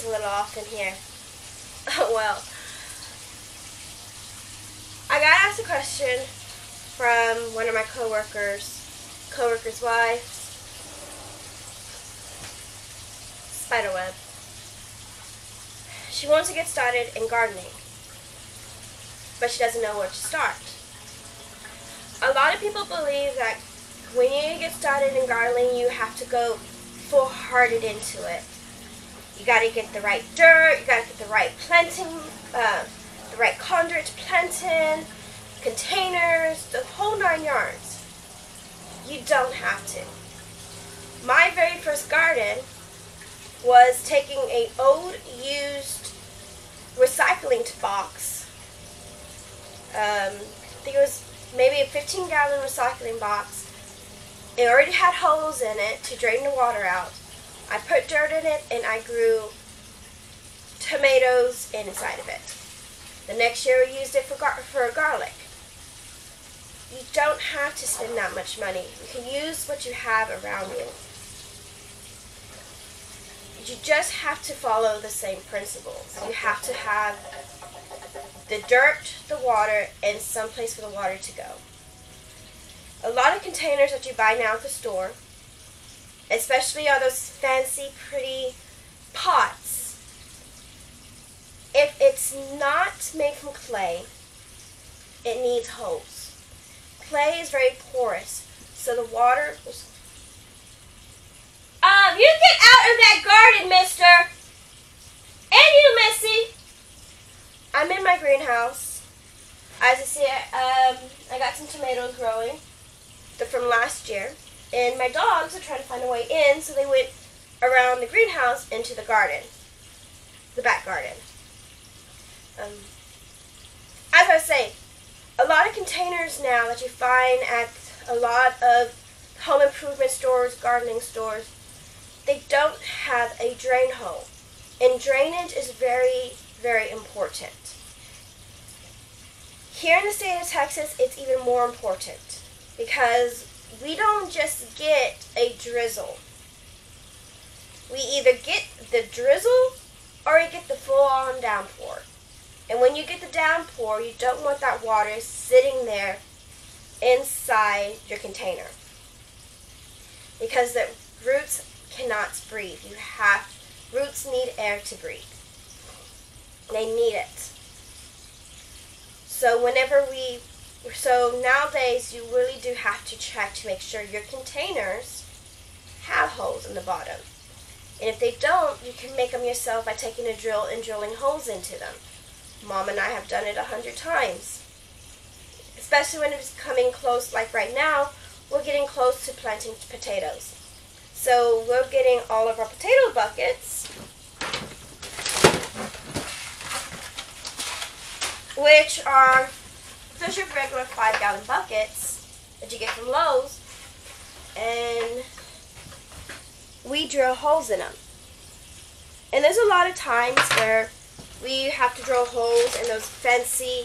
is a little off in here. Oh well. I got asked a question from one of my coworkers' wife. Spiderweb. She wants to get started in gardening, but she doesn't know where to start. A lot of people believe that when you get started in gardening, you have to go full-hearted into it. You got to get the right dirt, you got to get the right planting, the right conduit to plant in, containers, the whole 9 yards. You don't have to. My very first garden was taking an old, used recycling box. I think it was maybe a 15-gallon recycling box. It already had holes in it to drain the water out. I put dirt in it and I grew tomatoes inside of it. The next year we used it for garlic. You don't have to spend that much money. You can use what you have around you. You just have to follow the same principles. You have to have the dirt, the water, and some place for the water to go. A lot of containers that you buy now at the store, especially all those fancy, pretty pots, if it's not made from clay, it needs holes. Clay is very porous, so the water... You get out of that garden, mister! And you, Missy! I'm in my greenhouse. As you see, I got some tomatoes growing. They're from last year. And my dogs are trying to find a way in, so they went around the greenhouse into the garden. The back garden. As I was saying, a lot of containers now that you find at a lot of home improvement stores, gardening stores, they don't have a drain hole. And drainage is very, very important. Here in the state of Texas, it's even more important because we don't just get a drizzle. We either get the drizzle or you get the full-on downpour. And when you get the downpour, you don't want that water sitting there inside your container because the roots cannot breathe. Roots need air to breathe. They need it. So nowadays you really do have to check to make sure your containers have holes in the bottom. And if they don't, you can make them yourself by taking a drill and drilling holes into them. Mom and I have done it 100 times. Especially when it's coming close, like right now, we're getting close to planting potatoes. So we're getting all of our potato buckets, which are those are regular 5-gallon buckets that you get from Lowe's, and we drill holes in them. And there's a lot of times where we have to drill holes in those fancy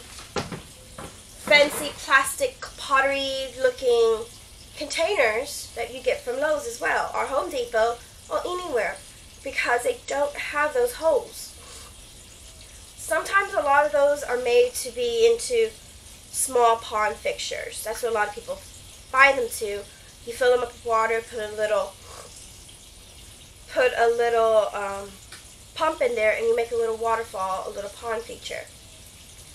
plastic pottery looking containers that you get from Lowe's as well, or Home Depot, or anywhere, because they don't have those holes. Sometimes a lot of those are made to be into small pond fixtures. That's what a lot of people buy them to. You fill them up with water, put a little pump in there, and you make a little waterfall, a little pond feature.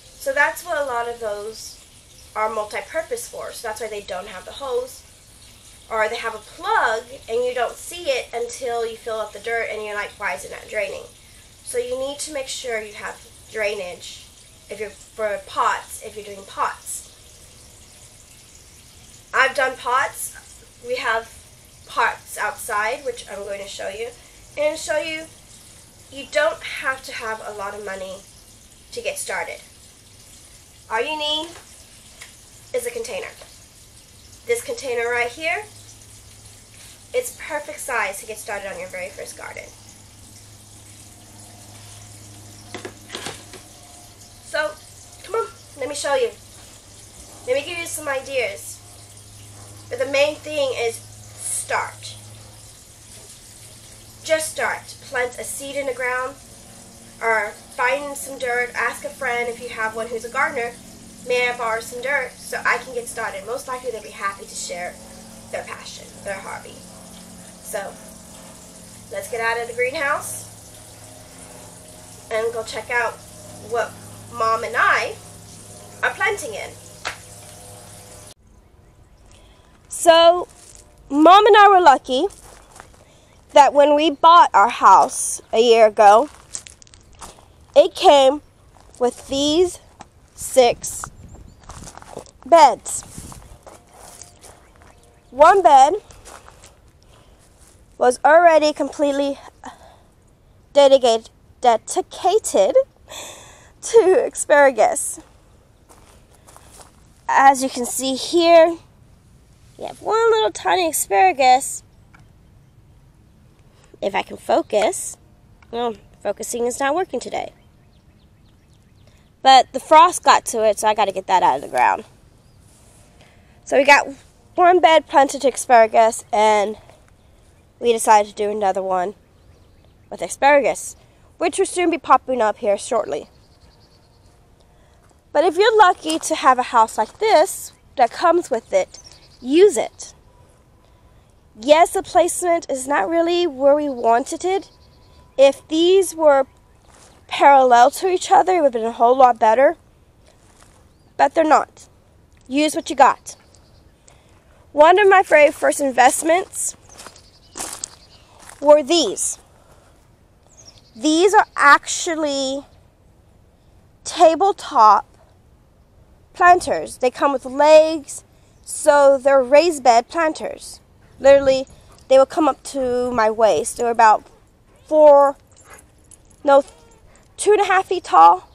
So that's what a lot of those are multi-purpose for. So that's why they don't have the hose, or they have a plug and you don't see it until you fill up the dirt and you're like, why is it not draining? So you need to make sure you have drainage for pots, if you're doing pots. I've done pots. We have pots outside, which I'm going to show you. And show you, you don't have to have a lot of money to get started. All you need is a container. This container right here, it's perfect size to get started on your very first garden. So, come on, let me show you. Let me give you some ideas. But the main thing is start. Just start. Plant a seed in the ground. or find some dirt, ask a friend if you have one who's a gardener, may I borrow some dirt so I can get started. Most likely they'll be happy to share their passion, their hobby. So let's get out of the greenhouse and go check out what Mom and I are planting in. So Mom and I were lucky that when we bought our house a year ago, it came with these 6 beds. One bed was already completely dedicated to asparagus. As you can see here, you have one little tiny asparagus. If I can focus. Well, focusing is not working today. But the frost got to it, so I got to get that out of the ground. So we got one bed planted to asparagus, and we decided to do another one with asparagus, which will soon be popping up here shortly. But if you're lucky to have a house like this that comes with it, use it. Yes, the placement is not really where we wanted it. If these were parallel to each other, it would have been a whole lot better. But they're not. Use what you got. One of my very first investments were these. These are actually tabletop planters. They come with legs, so they're raised bed planters. Literally, they will come up to my waist. They were about 2.5 feet tall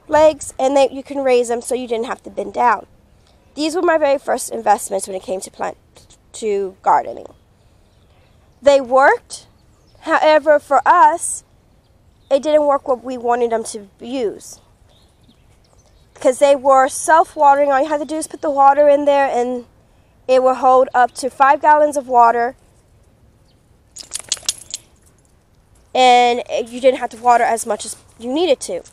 legs, and you can raise them so you didn't have to bend down. These were my very first investments when it came to gardening. They worked. However, for us, it didn't work what we wanted them to use. Because they were self-watering. All you had to do is put the water in there, and it will hold up to 5 gallons of water. And you didn't have to water as much as you needed to.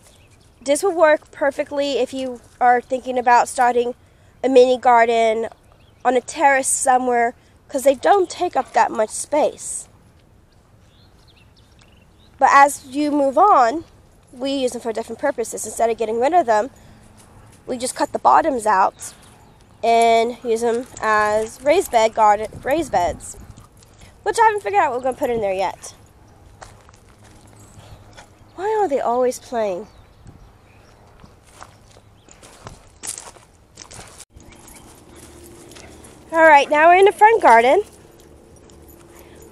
This will work perfectly if you are thinking about starting a mini garden on a terrace somewhere, because they don't take up that much space. But as you move on, we use them for different purposes. Instead of getting rid of them, we just cut the bottoms out and use them as raised beds, which I haven't figured out what we're going to put in there yet. Why are they always playing? Alright, now we're in the front garden,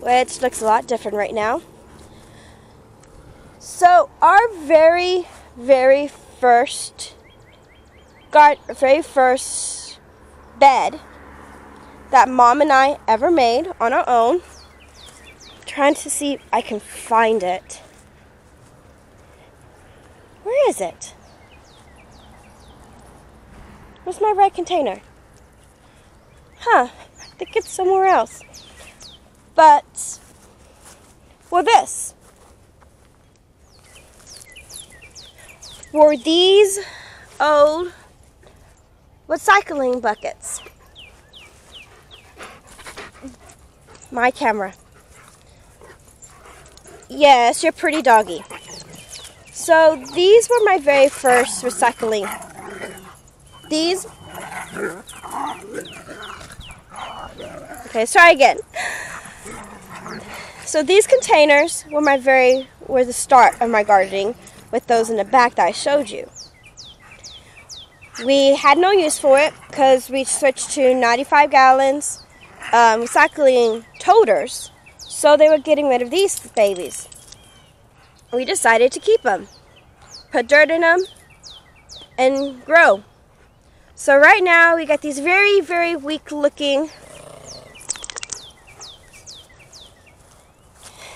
which looks a lot different right now. So our very first bed that Mom and I ever made on our own. I'm trying to see if I can find it. Where is it? Where's my red container? I think it's somewhere else. But for this were these old recycling buckets. My camera. Yes, you're pretty doggy. So these were my very first recycling. These. Okay, let's try again. So these containers were the start of my gardening, with those in the back that I showed you. We had no use for it because we switched to 95 gallons recycling toters, so they were getting rid of these babies. We decided to keep them, put dirt in them, and grow. So right now we got these very weak looking,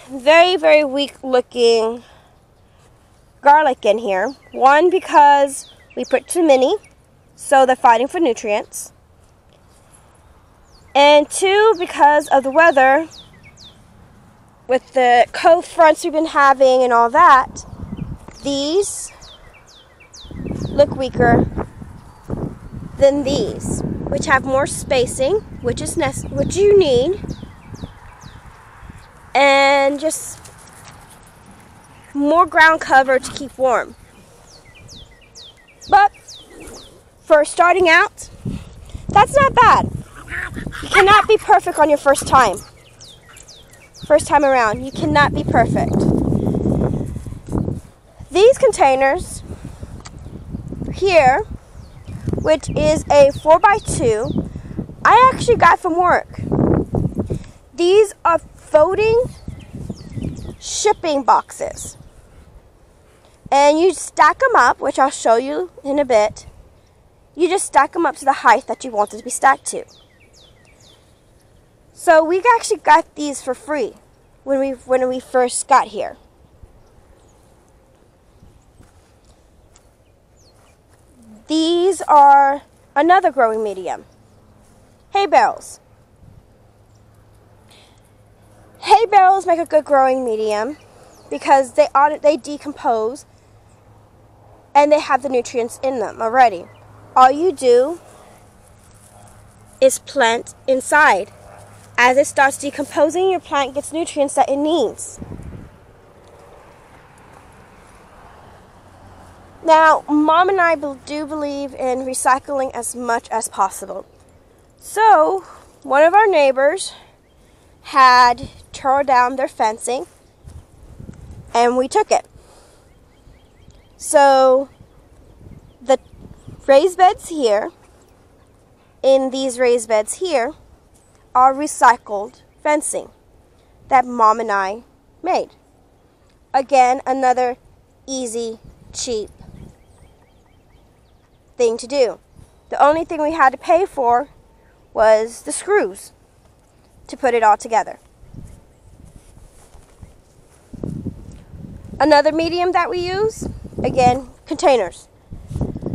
very weak looking garlic in here. One, because we put too many, so they're fighting for nutrients. And two, because of the weather, with the cold fronts we've been having and all that, these look weaker than these, which have more spacing, which you need, and just more ground cover to keep warm. But for starting out, that's not bad. You cannot be perfect on your first time. First time around, you cannot be perfect. These containers here, which is a 4x2, I actually got from work. These are folding shipping boxes. And you stack them up, which I'll show you in a bit. You just stack them up to the height that you want it to be stacked to. So we actually got these for free when we first got here. These are another growing medium. Hay bales. Hay bales make a good growing medium because they decompose and they have the nutrients in them already. All you do is plant inside. As it starts decomposing, your plant gets nutrients that it needs. Now, Mom and I do believe in recycling as much as possible. So, one of our neighbors had torn down their fencing, and we took it. So, the raised beds here, in these raised beds here, are recycled fencing that Mom and I made. Again, another easy, cheap thing to do. The only thing we had to pay for was the screws to put it all together. Another medium that we use, again, containers.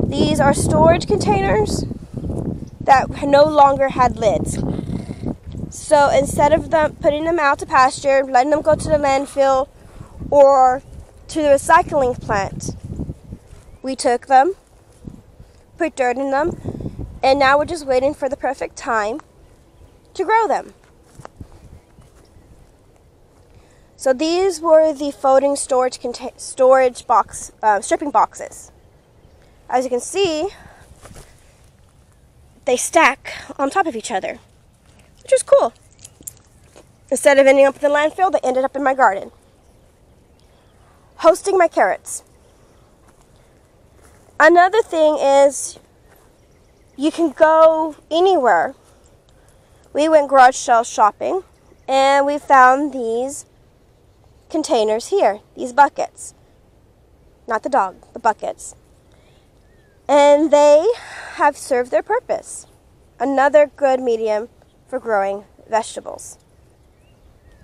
These are storage containers that no longer had lids. So instead of putting them out to pasture, letting them go to the landfill or to the recycling plant, we took them, put dirt in them, and now we're just waiting for the perfect time to grow them. So these were the folding storage box stripping boxes. As you can see, they stack on top of each other, which is cool. Instead of ending up in the landfill, they ended up in my garden, hosting my carrots. Another thing is you can go anywhere. We went garage sale shopping and we found these containers here, these buckets. Not the dog, the buckets. And they have served their purpose. Another good medium for growing vegetables.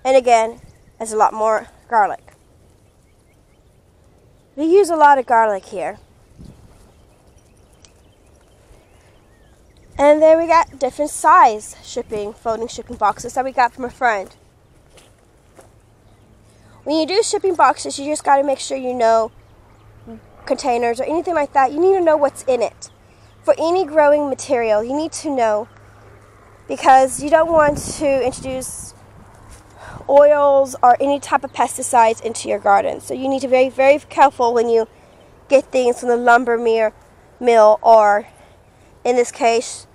And again, there's a lot more garlic. We use a lot of garlic here. And then we got different size folding shipping boxes that we got from a friend. When you do shipping boxes, you just got to make sure you know containers or anything like that. You need to know what's in it. For any growing material, you need to know, because you don't want to introduce oils or any type of pesticides into your garden. So you need to be very, very careful when you get things from the lumber mill, or in this case,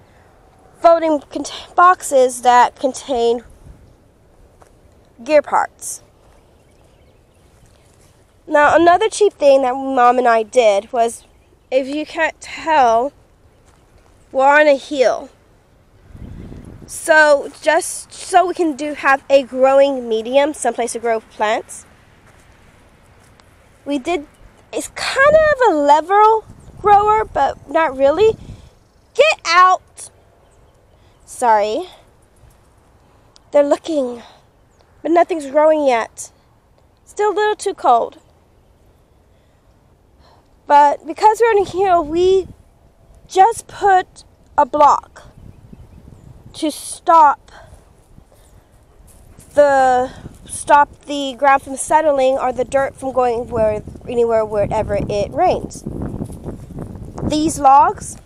folding boxes that contain gear parts. Now, another cheap thing that Mom and I did was, if you can't tell, we're on a hill. So just so we can have a growing medium, someplace to grow plants, it's kind of a level grower, but not really. Get out! Sorry. They're looking, but nothing's growing yet. Still a little too cold. But because we're on a hill, we just put a block to stop the stop the ground from settling or the dirt from going anywhere wherever it rains. These logs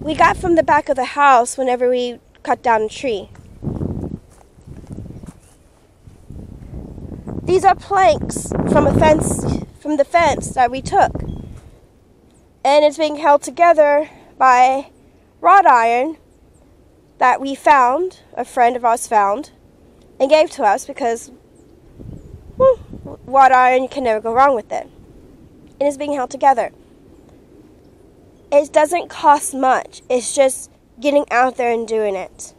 we got from the back of the house whenever we cut down a tree. These are planks from the fence that we took. And it's being held together by wrought iron that we found, a friend of ours found, and gave to us because wrought iron, you can never go wrong with it. And it's being held together. It doesn't cost much. It's just getting out there and doing it.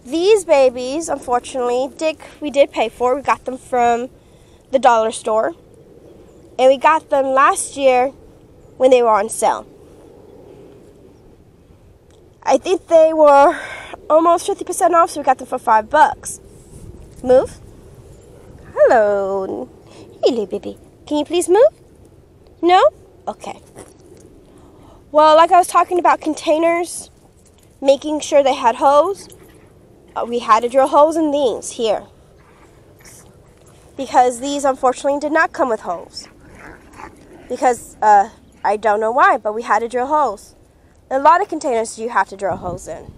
These babies, unfortunately, we did pay for. We got them from the dollar store. And we got them last year when they were on sale. I think they were almost 50% off, so we got them for $5. Move. Hello. Hello, baby. Can you please move? No? Okay. Well, like I was talking about containers, making sure they had holes, we had to drill holes in these here. Because these, unfortunately, did not come with holes. Because, I don't know why, but we had to drill holes. A lot of containers you have to drill holes in.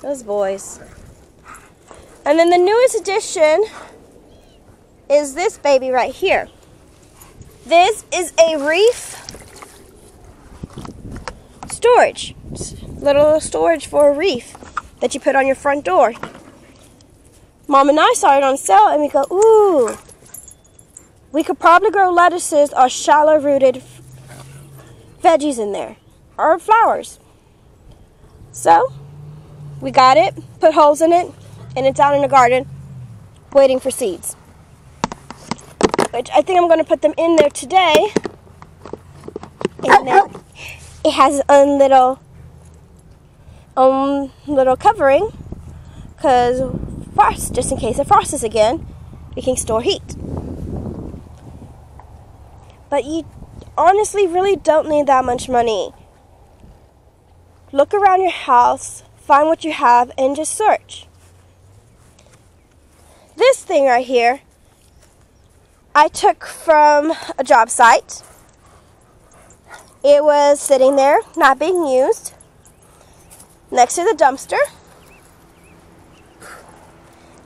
Those boys. And then the newest addition is this baby right here. This is a reef storage. Little storage for a reef that you put on your front door. Mom and I saw it on sale and we go, ooh, we could probably grow lettuces or shallow rooted veggies in there, or flowers. So we got it, put holes in it, and it's out in the garden waiting for seeds. Which I think I'm going to put them in there today. And then it has a little covering, because frost, just in case it frosts again, we can store heat. But you honestly really don't need that much money. Look around your house, find what you have, and just search. This thing right here, I took from a job site. It was sitting there, not being used, next to the dumpster.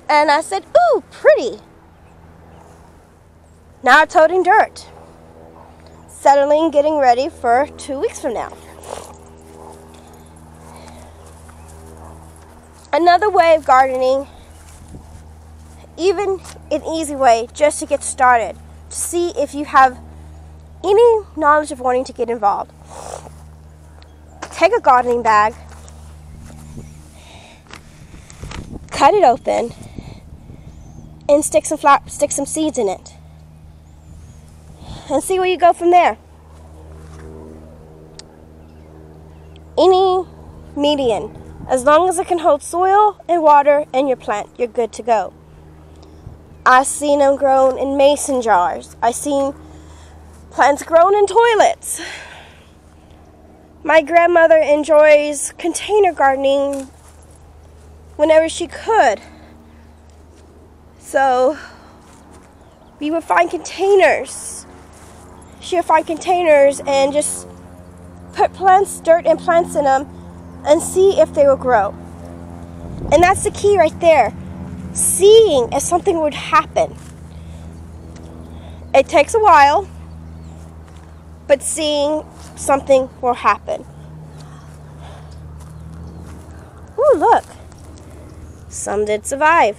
And I said, ooh, pretty. Now it's toting dirt. Settling, getting ready for 2 weeks from now. Another way of gardening, even an easy way just to get started, to see if you have any knowledge of wanting to get involved. Take a gardening bag, cut it open, and stick some seeds in it. And see where you go from there. Any median. As long as it can hold soil and water and your plant, you're good to go. I've seen them grown in mason jars. I've seen plants grown in toilets. My grandmother enjoys container gardening whenever she could. So we would find containers. She would find containers and just put dirt and plants in them and see if they will grow. And that's the key right there. Seeing if something would happen. It takes a while, but seeing something will happen. Ooh, look. Some did survive.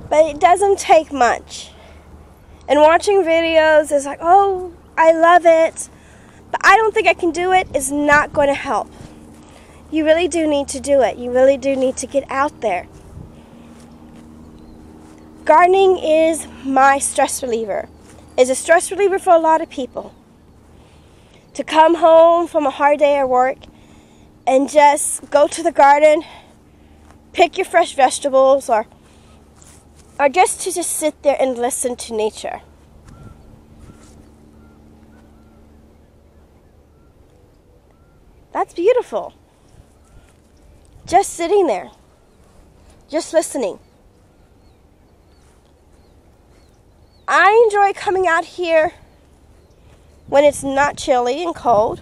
But it doesn't take much. And watching videos is like, oh, I love it, but I don't think I can do it, is not going to help. You really do need to do it. You really do need to get out there. Gardening is my stress reliever. It's a stress reliever for a lot of people. To come home from a hard day at work and just go to the garden, pick your fresh vegetables, or just to just sit there and listen to nature. That's beautiful. Just sitting there, just listening. I enjoy coming out here when it's not chilly and cold.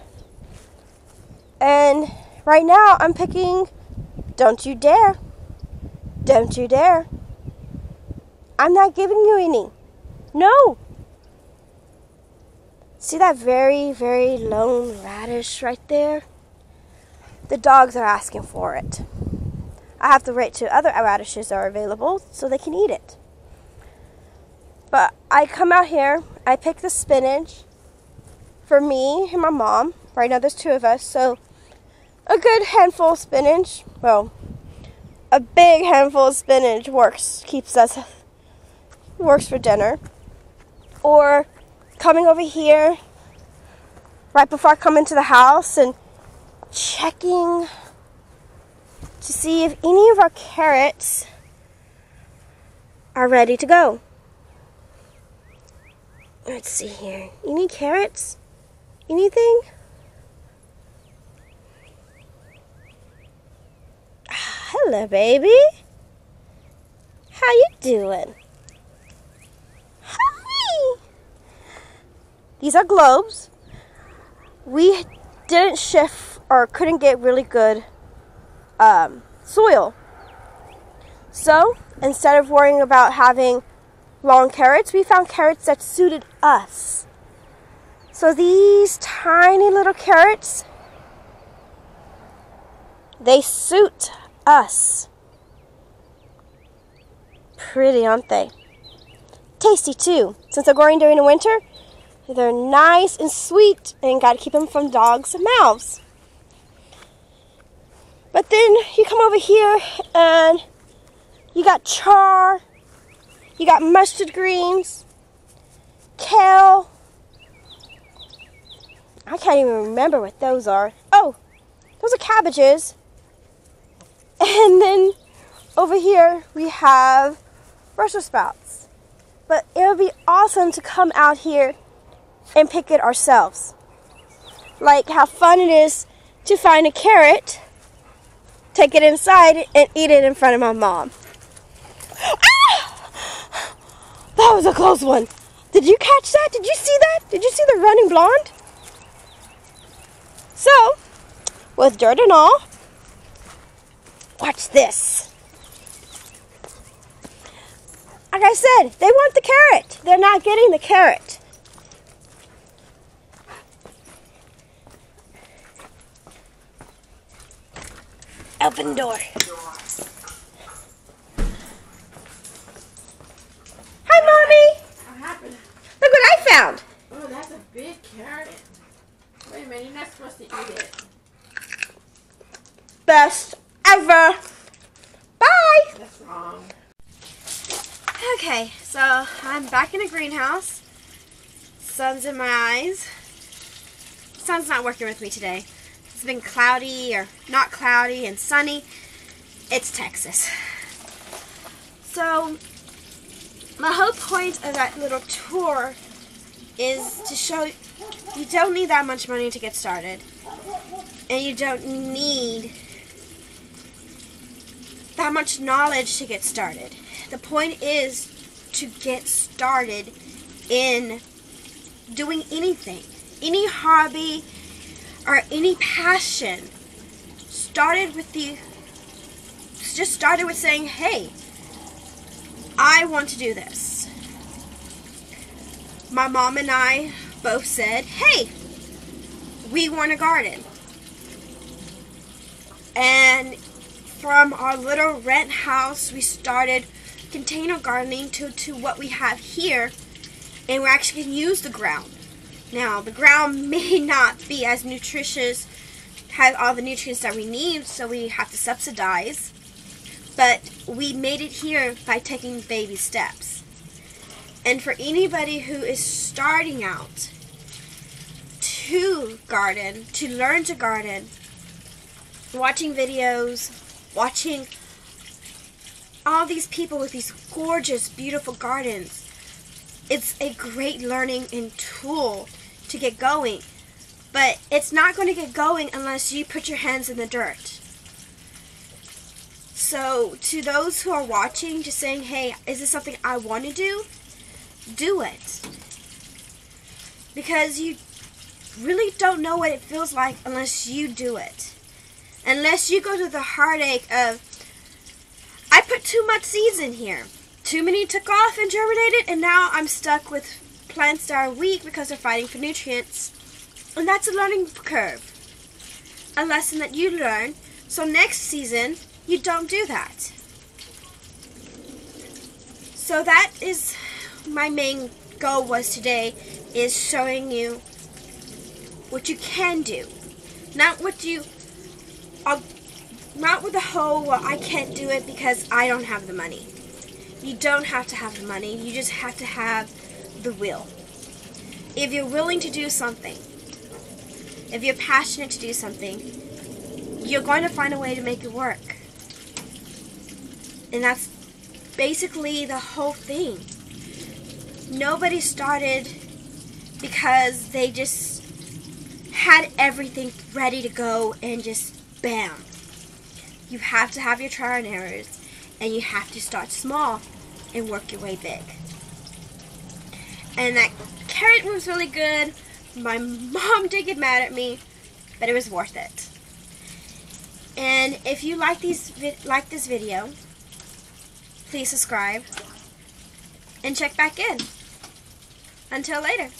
And right now I'm picking Don't You Dare. Don't you dare. I'm not giving you any. No. See that very, very lone radish right there? The dogs are asking for it. I have to wait till other radishes are available so they can eat it. But I come out here, I pick the spinach for me and my mom. Right now there's 2 of us, so a good handful of spinach, well, a big handful of spinach works for dinner. Or coming over here right before I come into the house and checking to see if any of our carrots are ready to go. Let's see here. Any carrots? Anything? Hello, baby. How you doing? Hi. These are globes. We didn't shift or couldn't get really good soil. So instead of worrying about having long carrots, we found carrots that suited us. So these tiny little carrots, they suit us. Pretty, aren't they? Tasty too. Since they're growing during the winter, they're nice and sweet, and gotta keep them from dogs' mouths. But then you come over here and you got char, you got mustard greens, kale. I can't even remember what those are. Oh, those are cabbages. And then over here we have Brussels sprouts. But it would be awesome to come out here and pick it ourselves. Like how fun it is to find a carrot, take it inside, and eat it in front of my mom. Ah! That was a close one. Did you catch that? Did you see that? Did you see the running blonde? So, with dirt and all, watch this. Like I said, they want the carrot. They're not getting the carrot. Open the door. Hi, Mommy. What happened? Look what I found. Oh, that's a big carrot. Wait a minute, you're not supposed to eat it. Best ever. Bye. That's wrong. Okay, so I'm back in the greenhouse. Sun's in my eyes. Sun's not working with me today. It's been cloudy or not cloudy and sunny. It's Texas. So my whole point of that little tour is to show you don't need that much money to get started. And you don't need that much knowledge to get started. The point is to get started in doing anything, any hobby or any passion. Started with saying, hey, I want to do this. My mom and I both said, hey, we want a garden. And from our little rent house, we started container gardening to what we have here, and we actually can use the ground. Now, the ground may not be as nutritious, have all the nutrients that we need, so we have to subsidize, but we made it here by taking baby steps. And for anybody who is starting out to garden, to learn to garden, watching videos, watching all these people with these gorgeous, beautiful gardens. It's a great learning and tool to get going, but it's not going to get going unless you put your hands in the dirt. So to those who are watching, just saying, hey, is this something I want to do? Do it. Because you really don't know what it feels like unless you do it. Unless you go through the heartache of, I put too much seeds in here. Too many took off and germinated, and now I'm stuck with plants that are weak because they're fighting for nutrients. And that's a learning curve. A lesson that you learn, so next season, you don't do that. So that is my main goal was today, is showing you what you can do. Not what you, not with the whole, well, I can't do it because I don't have the money. You don't have to have the money. You just have to have the will. If you're willing to do something, if you're passionate to do something, you're going to find a way to make it work. And that's basically the whole thing. Nobody started because they just had everything ready to go and just bam. You have to have your trial and errors, and you have to start small and work your way big. And that carrot was really good. My mom did get mad at me, but it was worth it. And if you like this video, please subscribe and check back in. Until later.